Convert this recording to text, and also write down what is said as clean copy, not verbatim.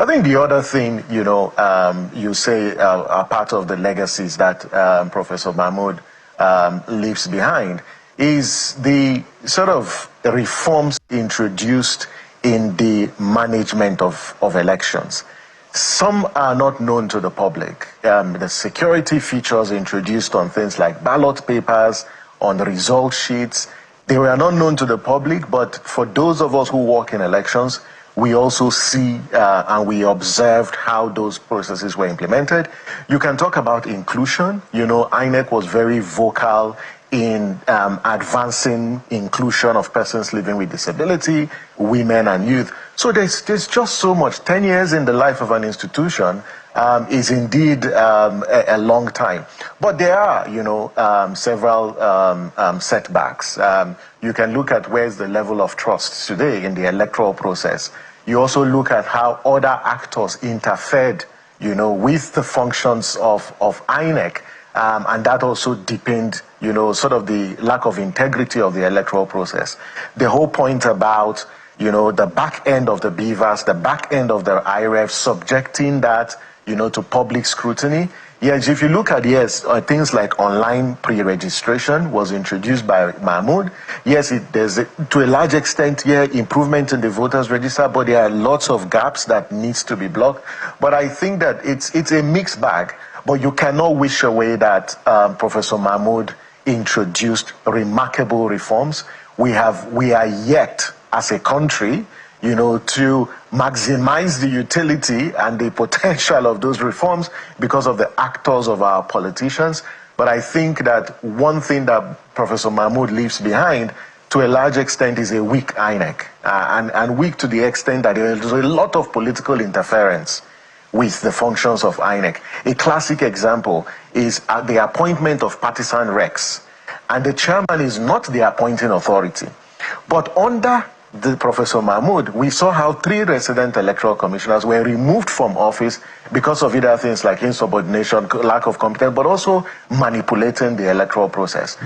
I think the other thing, you say are part of the legacies that Professor Mahmood leaves behind is the sort of reforms introduced in the management of elections. Some are not known to the public. The security features introduced on things like ballot papers, on result sheets, they were not known to the public, but for those of us who work in elections, we also see and we observed how those processes were implemented. You can talk about inclusion. INEC was very vocal in advancing inclusion of persons living with disability, women and youth. So there's just so much. 10 years in the life of an institution is indeed a long time. But there are, several setbacks. You can look at where's the level of trust today in the electoral process. You also look at how other actors interfered, with the functions of INEC. And that also deepened, sort of the lack of integrity of the electoral process. The whole point about, the back end of the BVAS, the back end of the IREF, subjecting that, to public scrutiny. Yes, if you look at, things like online pre-registration was introduced by Mahmood. Yes, there's to a large extent improvement in the voters register, but there are lots of gaps that needs to be blocked. But I think that it's a mixed bag. But you cannot wish away that Professor Mahmood introduced remarkable reforms. We are yet, as a country, to maximize the utility and the potential of those reforms because of the actors of our politicians. But I think that one thing that Professor Mahmood leaves behind, to a large extent, is a weak INEC, and weak to the extent that there is a lot of political interference with the functions of INEC. A classic example is the appointment of partisan recs. And the chairman is not the appointing authority. But under the Professor Mahmood, we saw how 3 resident electoral commissioners were removed from office because of either things like insubordination, lack of competence, but also manipulating the electoral process.